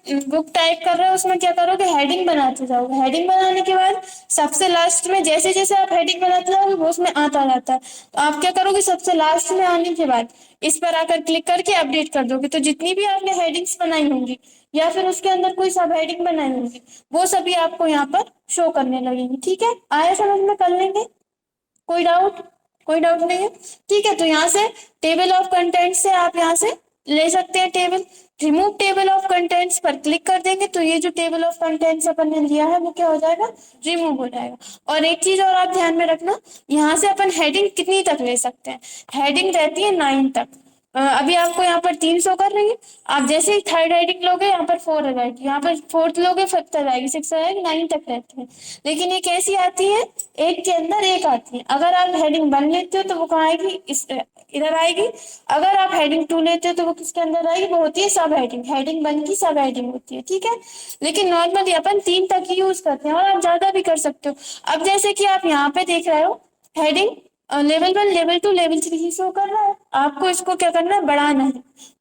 Book type कर रहे हो उसमें क्या करोगे, हेडिंग बनाते जाओगे। हेडिंग बनाने के बाद सबसे लास्ट में जैसे जैसे आप हेडिंग बनाते जाओगे वो उसमें आता जाता है। तो आप क्या करोगे, सबसे लास्ट में आने के बाद इस पर आकर क्लिक करके अपडेट कर दोगे। तो जितनी भी आपने हेडिंग्स बनाई होंगी या फिर उसके अंदर कोई सब हेडिंग बनाई होंगी वो सभी आपको यहाँ पर शो करने लगेंगी। ठीक है, आया समझ में, कर लेंगे। कोई डाउट? कोई डाउट नहीं है। ठीक है, तो यहाँ से टेबल ऑफ कंटेंट से आप यहाँ से ले सकते हैं table. Remove table of contents पर क्लिक कर देंगे तो ये जो टेबल ऑफ कंटेंट्स अपन ने लिया है वो क्या हो जाएगा, रिमूव हो जाएगा। और एक चीज और आप ध्यान में रखना, यहाँ से अपन हेडिंग कितनी तक ले सकते हैं। हेडिंग रहती है 9 तक। अभी आपको यहाँ पर 300 कर रही है। आप जैसे ही थर्ड हेडिंग लोगे यहाँ पर 4 आ जाएगी, यहाँ पर फोर्थ लोगे 5 आ जाएगी, 6 आ जाएगी, 9 तक रहती है। लेकिन ये कैसी आती है, एक के अंदर एक आती है। अगर आप हेडिंग 1 लेते हो तो वो कहाँ आएगी, इस इधर आएगी। अगर आप हेडिंग 2 लेते हो तो वो किसके अंदर आएगी, वो होती है सब हेडिंग। हेडिंग 1 की सब हेडिंग होती है। ठीक है, लेकिन नॉर्मली अपन 3 तक ही यूज करते हैं और आप ज्यादा भी कर सकते हो। अब जैसे कि आप यहाँ पे देख रहे हो हेडिंग लेवल 1, लेवल 2, लेवल 3 ही शो कर रहा है। आपको इसको क्या करना है, बढ़ाना है।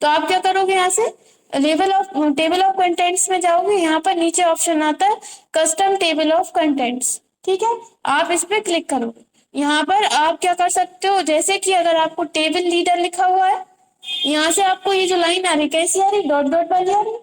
तो आप क्या करोगे, यहाँ से level of table of contents में जाओगे। यहाँ पर नीचे ऑप्शन आता है कस्टम टेबल ऑफ कंटेंट्स। ठीक है, आप इस पे क्लिक करोगे। यहाँ पर आप क्या कर सकते हो, जैसे कि अगर आपको टेबल लीडर लिखा हुआ है, यहाँ से आपको ये जो लाइन आ रही कैसी आ रही, डॉट डॉट वाली आ रही।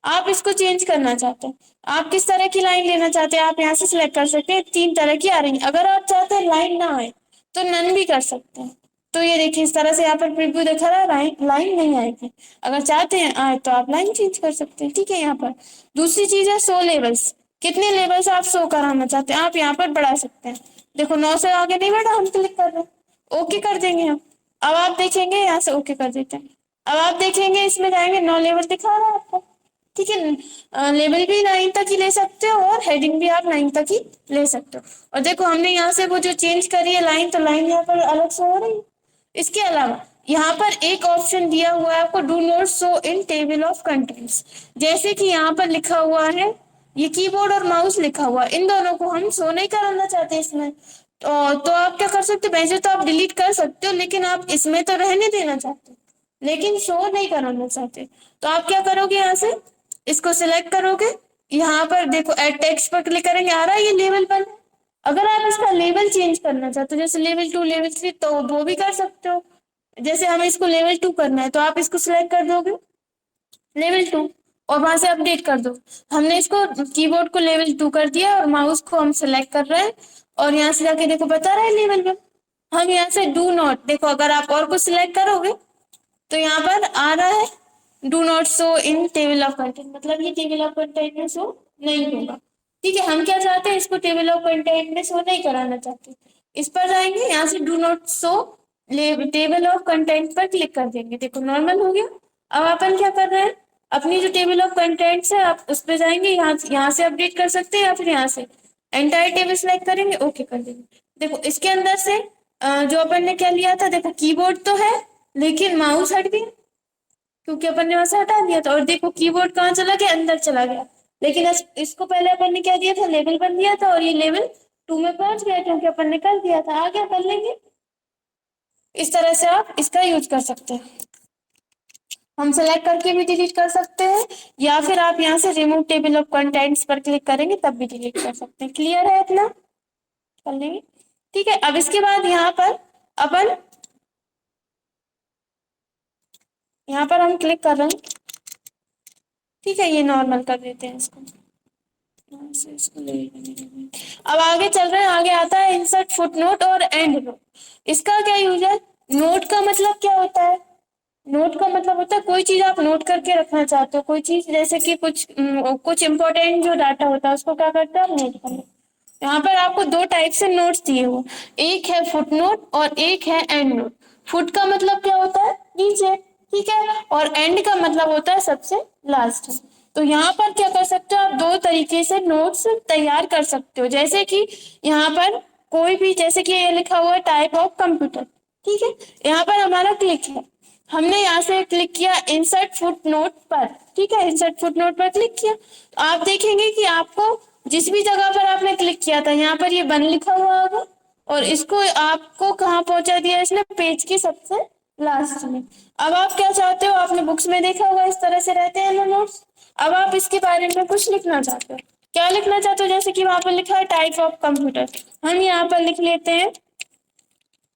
आप इसको चेंज करना चाहते हैं, आप किस तरह की लाइन लेना चाहते हैं, आप यहाँ से सिलेक्ट कर सकते हैं। 3 तरह की आ रही है। अगर आप चाहते हैं लाइन ना आए तो नन भी कर सकते हैं। तो ये देखिए इस तरह से यहाँ पर प्रीव्यू दिखा रहा है, लाइन नहीं आएगी। अगर चाहते हैं आए तो आप लाइन चेंज कर सकते हैं। ठीक है, यहाँ पर दूसरी चीज है शो लेवल्स। कितने लेवल्स आप शो कराना चाहते हैं आप यहाँ पर बढ़ा सकते हैं। देखो 9 से आगे नहीं बढ़ा, हम क्लिक कर रहे हैं, ओके कर देंगे हम। अब आप देखेंगे यहाँ से ओके कर देते हैं। अब आप देखेंगे इसमें जाएंगे 9 लेवल दिखा रहा है आपको। ठीक है, लेवल भी 9 तक ही ले सकते हो और हेडिंग भी आप 9 तक ही ले सकते हो। और देखो हमने यहाँ से वो जो चेंज करी है लाइन, तो लाइन यहाँ पर अलग से हो रही है। इसके अलावा यहाँ पर एक ऑप्शन दिया हुआ है आपको, do not show in table of contents. जैसे कि यहाँ पर लिखा हुआ है, ये कीबोर्ड और माउस लिखा हुआ, इन दोनों को हम शो नहीं कराना चाहते इसमें। तो आप क्या कर सकते हो, वैसे तो आप डिलीट कर सकते हो लेकिन आप इसमें तो रहने देना चाहते हो, लेकिन शो नहीं कराना चाहते। तो आप क्या करोगे, यहाँ से इसको सिलेक्ट करोगे। यहाँ पर देखो एड टेक्स्ट पर क्लिक करेंगे, आ रहा है ये लेवल 1। अगर आप इसका लेवल चेंज करना चाहते हो जैसे लेवल 2, लेवल 3, तो वो भी कर सकते हो। जैसे हमें इसको लेवल 2 करना है तो आप इसको सिलेक्ट कर दोगे लेवल 2 और वहां से अपडेट कर दो। हमने इसको कीबोर्ड को लेवल 2 कर दिया और माउस को हम सिलेक्ट कर रहे हैं और यहाँ से जाके देखो बता रहा है लेवल 1। हम यहाँ से डू नॉट, देखो अगर आप और कुछ सिलेक्ट करोगे तो यहाँ पर आ रहा है do not show in table of content, मतलब ये टेबल ऑफ कंटेंट में शो नहीं होगा। ठीक है, हम क्या चाहते हैं, इसको टेबल ऑफ कंटेंट में शो नहीं कराना चाहते। इस पर जाएंगे, यहाँ से do not show table of content पर क्लिक कर देंगे। देखो नॉर्मल हो गया। अब अपन क्या कर रहे हैं, अपनी जो टेबल ऑफ कंटेंट्स है आप उस पर जाएंगे, यहाँ से अपडेट कर सकते हैं या फिर यहाँ से एंटायर टेबल सेलेक्ट करेंगे, ओके कर देंगे। देखो इसके अंदर से जो अपन ने क्या लिया था, देखो कीबोर्ड तो है लेकिन माउस हट गया क्योंकि अपन ने वहां से हटा दिया था। और देखो कीबोर्ड कहाँ चला गया, अंदर चला गया। लेकिन इसको पहले अपन ने क्या दिया था, लेवल 1 दिया था और ये लेवल 2 में पहुंच गया क्योंकि अपन ने कर दिया था। आगे कर लेंगे। इस तरह से आप इसका यूज कर सकते हैं। हम सेलेक्ट करके भी डिलीट कर सकते हैं या फिर आप यहाँ से रिमूव टेबल ऑफ कंटेंट्स पर क्लिक करेंगे तब भी डिलीट कर सकते हैं। क्लियर है इतना? कर लेंगे। ठीक है, अब इसके बाद यहाँ पर अपन हम क्लिक कर रहे हैं। ठीक है, ये नॉर्मल कर देते हैं इसको। अब आगे चल रहे हैं, आगे आता है इंसर्ट फुटनोट और एंड नोट। इसका क्या यूज है, नोट का मतलब क्या होता है, नोट का मतलब होता है कोई चीज आप नोट करके रखना चाहते हो, कोई चीज जैसे कि कुछ इंपॉर्टेंट जो डाटा होता है उसको क्या करते हैं आप नोट करना। यहाँ पर आपको 2 टाइप से नोट्स दिए हुए, एक है फुट नोट और एक है एंड नोट। फुट का मतलब क्या होता है, नीचे। ठीक है, और एंड का मतलब होता है सबसे लास्ट में। तो यहाँ पर क्या कर सकते हो आप, 2 तरीके से नोट्स तैयार कर सकते हो। जैसे कि यहाँ पर कोई भी, जैसे कि ये लिखा हुआ है टाइप ऑफ कंप्यूटर। ठीक है, यहाँ पर हमारा क्लिक है, हमने यहाँ से क्लिक किया इंसर्ट फुट नोट पर। ठीक है, इंसर्ट फुट नोट पर क्लिक किया तो आप देखेंगे कि आपको जिस भी जगह पर आपने क्लिक किया था यहाँ पर ये 1 लिखा हुआ होगा और इसको आपको कहाँ पहुंचा दिया इसने, पेज की सबसे लास्ट में। अब आप क्या चाहते हो, आपने बुक्स में देखा होगा इस तरह से रहते हैं ना नोट्स। अब आप इसके बारे में कुछ लिखना चाहते हो, क्या लिखना चाहते हो, जैसे कि वहां पर लिखा है टाइप ऑफ कंप्यूटर, हम यहाँ पर लिख लेते हैं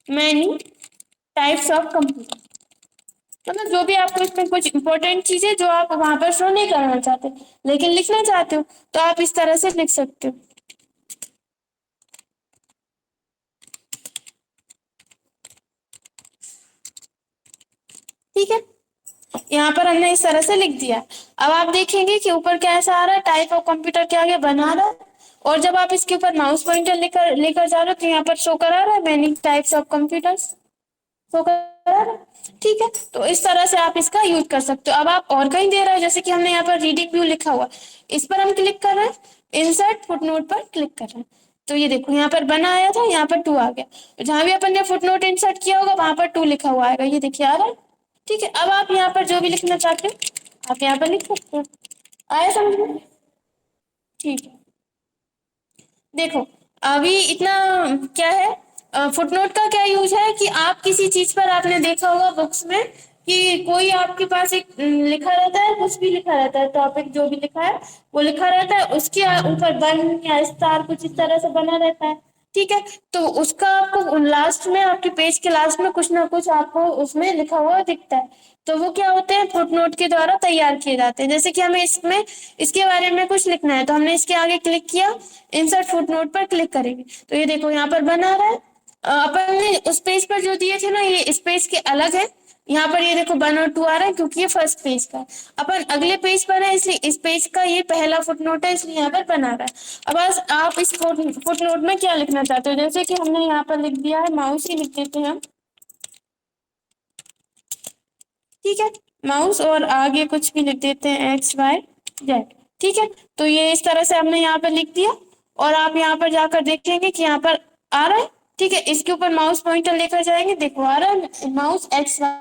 मैनी टाइप्स ऑफ कंप्यूटर। मतलब जो भी आपको इसमें कुछ इंपॉर्टेंट चीजें जो आप वहां पर शो नहीं करना चाहते लेकिन लिखना चाहते हो, तो आप इस तरह से लिख सकते हो। ठीक है, यहाँ पर हमने इस तरह से लिख दिया। अब आप देखेंगे कि ऊपर कैसा आ रहा है, टाइप ऑफ कंप्यूटर के आगे बना रहा है, और जब आप इसके ऊपर माउस पॉइंटर लेकर लेकर जा रहे हो तो यहाँ पर शो करा रहा है many types of computers, show करा रहा है। ठीक है, तो इस तरह से आप इसका यूज कर सकते हो। अब आप और कहीं दे रहे हो, जैसे कि हमने यहाँ पर रीडिंग व्यू लिखा हुआ, इस पर हम क्लिक कर रहे हैं, इंसर्ट फुटनोट पर क्लिक कर रहे हैं, तो ये देखो यहाँ पर बना आया था, यहाँ पर टू आ गया, जहां भी अपन ने फुटनोट इंसर्ट किया होगा वहां पर टू लिखा हुआ आएगा, ये देखिए आ रहा है। ठीक है, अब आप यहाँ पर जो भी लिखना चाहते हो आप यहाँ पर लिख सकते हो। आया समझ में? ठीक है, देखो अभी इतना क्या है, फुटनोट का क्या यूज है कि आप किसी चीज पर आपने देखा होगा बुक्स में कि कोई आपके पास एक लिखा रहता है, कुछ भी लिखा रहता है, टॉपिक जो भी लिखा है वो लिखा रहता है, उसके ऊपर वन या स्टार कुछ इस तरह से बना रहता है। ठीक है, तो उसका आपको लास्ट में, आपके पेज के लास्ट में कुछ ना कुछ आपको उसमें लिखा हुआ दिखता है, तो वो क्या होते हैं, फुटनोट के द्वारा तैयार किए जाते हैं। जैसे कि हमें इसमें इसके बारे में कुछ लिखना है, तो हमने इसके आगे क्लिक किया, इंसर्ट फुटनोट पर क्लिक करेंगे, तो ये देखो यहाँ पर बना रहा है। अपन ने उस पेज पर जो दिए थे ना, ये इस पेज के अलग है, यहाँ पर ये देखो 1 और 2 आ रहा है क्योंकि ये फर्स्ट पेज का है। अपन अगले पेज पर है इसलिए इस पेज का ये पहला फुटनोट है, इसलिए यहाँ पर बना रहा है। अब बस आप इस फुटनोट में क्या लिखना चाहते हो, जैसे कि हमने यहाँ पर लिख दिया है माउस ही लिख देते हैं हम। ठीक है, माउस और आगे कुछ भी लिख देते हैं XYZ। ठीक है, तो ये इस तरह से हमने यहाँ पर लिख दिया, और आप यहाँ पर जाकर देखेंगे कि यहाँ पर आ रहा है। ठीक है, इसके ऊपर माउस पॉइंटर लेकर जाएंगे, देखो आ रहा है माउस XY।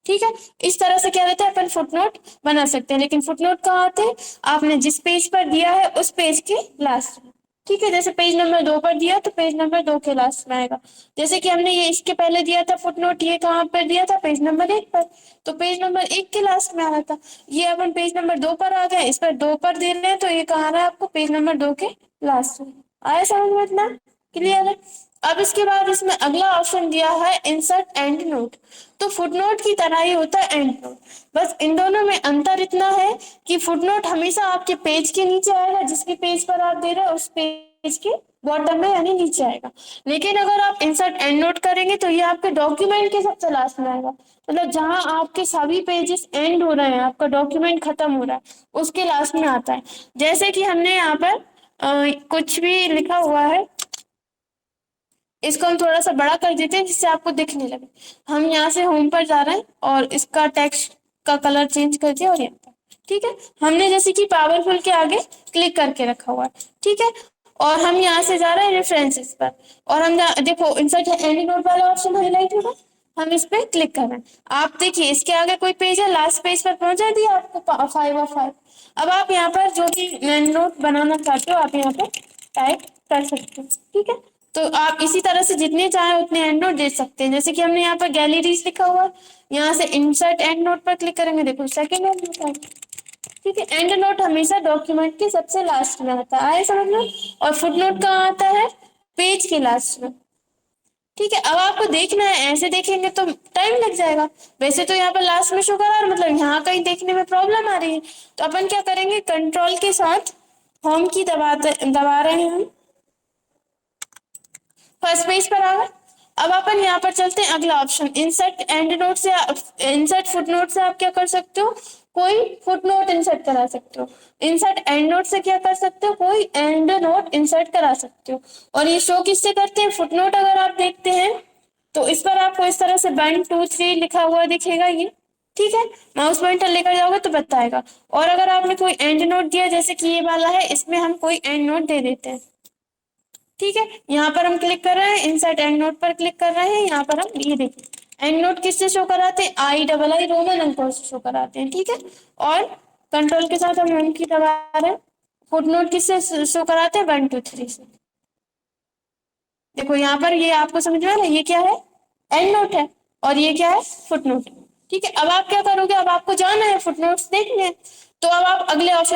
ठीक है, इस तरह से क्या रहता है, अपन फुटनोट बना सकते हैं। लेकिन फुटनोट कहाँ आते हैं, आपने जिस पेज पर दिया है उस पेज के लास्ट में। ठीक है, जैसे पेज नंबर 2 पर दिया तो पेज नंबर 2 के लास्ट में आएगा। जैसे कि हमने ये इसके पहले दिया था फुटनोट, ये कहाँ पर दिया था, पेज नंबर 1 पर, तो पेज नंबर 1 के लास्ट में आ रहा था। ये अपन पेज नंबर 2 पर आ गए, इस पर 2 पर दे रहे हैं, तो ये कहाँ आ रहा है आपको, पेज नंबर 2 के लास्ट में। आया समझ में इतना? क्लियर है? अब इसके बाद इसमें अगला ऑप्शन दिया है इंसर्ट एंड नोट, तो फुटनोट की तरह ही होता है एंड नोट, बस इन दोनों में अंतर इतना है कि फुटनोट हमेशा आपके पेज के नीचे आएगा, जिसके पेज पर आप दे रहे हो उस पेज के बॉटम में यानी नीचे आएगा। लेकिन अगर आप इंसर्ट एंड नोट करेंगे तो ये आपके डॉक्यूमेंट के सबसे लास्ट में आएगा, मतलब जहां आपके सभी पेजेस एंड हो रहे हैं, आपका डॉक्यूमेंट खत्म हो रहा है, उसके लास्ट में आता है। जैसे कि हमने यहाँ पर कुछ भी लिखा हुआ है, इसको हम थोड़ा सा बड़ा कर देते हैं जिससे आपको दिखने लगे। हम यहाँ से होम पर जा रहे हैं और इसका टेक्स्ट का कलर चेंज कर दिया, और यहाँ पर ठीक है, हमने जैसे कि पावरफुल के आगे क्लिक करके रखा हुआ है। ठीक है, और हम यहाँ से जा रहे हैं रेफरेंसेस पर, और हम देखो इंसर्ट एंड नोट वाला ऑप्शन हाईलाइट होगा, हम इस पे क्लिक कर रहे हैं। आप देखिए इसके आगे कोई पेज है, लास्ट पेज पर पहुंचा दिया आपको 5 और 5। अब आप यहाँ पर जो भी नोट बनाना चाहते हो आप यहाँ पर टाइप कर सकते हो। ठीक है, तो आप इसी तरह से जितने चाहे उतने एंड नोट दे सकते हैं। जैसे कि हमने यहाँ पर गैलरीज लिखा हुआ है, यहाँ से इंसर्ट एंड नोट पर क्लिक करेंगे, देखो सेकंड एंड नोट है। ठीक है, एंड नोट हमेशा डॉक्यूमेंट के सबसे लास्ट में आता है, आए समझ में? और फुट नोट कहाँ आता है, पेज के लास्ट में। ठीक है, अब आपको देखना है, ऐसे देखेंगे तो टाइम लग जाएगा, वैसे तो यहाँ पर लास्ट में शो करा और मतलब यहाँ कहीं देखने में प्रॉब्लम आ रही है, तो अपन क्या करेंगे, कंट्रोल के साथ होम की दबा रहे हैं हम, फर्स्ट पेज पर आ गए। अब अपन यहाँ पर चलते हैं अगला ऑप्शन इंसर्ट एंड नोट से, इंसर्ट फुट नोट से आप क्या कर सकते हो, कोई फुट नोट इंसर्ट करा सकते हो। इंसर्ट एंड नोट से क्या कर सकते हो, कोई एंड नोट इंसर्ट करा सकते हो। और ये शो किससे करते हैं, फुट नोट अगर आप देखते हैं तो इस पर आपको इस तरह से 1 2 3 लिखा हुआ दिखेगा ये। ठीक है, माउस पॉइंटर लेकर जाओगे तो बताएगा। और अगर आपने कोई एंड नोट दिया, जैसे कि ये वाला है, इसमें हम कोई एंड नोट दे देते हैं। ठीक है, यहाँ पर हम क्लिक कर रहे हैं, इंसर्ट एंड नोट पर क्लिक कर रहे हैं, यहाँ पर हम ये देखिए एंड नोट किससे शो कराते हैं, II रोमन अंकों से शो कराते हैं। ठीक है, और कंट्रोल के साथ हम की दबा रहे हैं, फुट नोट किससे शो कराते हैं, 1 2 3 से। देखो यहाँ पर ये आपको समझ में आ रहा है, ये क्या है, एंड नोट है, और ये क्या है, फुट नोट। ठीक है, अब आप क्या करोगे, अब आपको जाना है फुट नोट्स देखने हैं, तो अब आप अगले ऑप्शन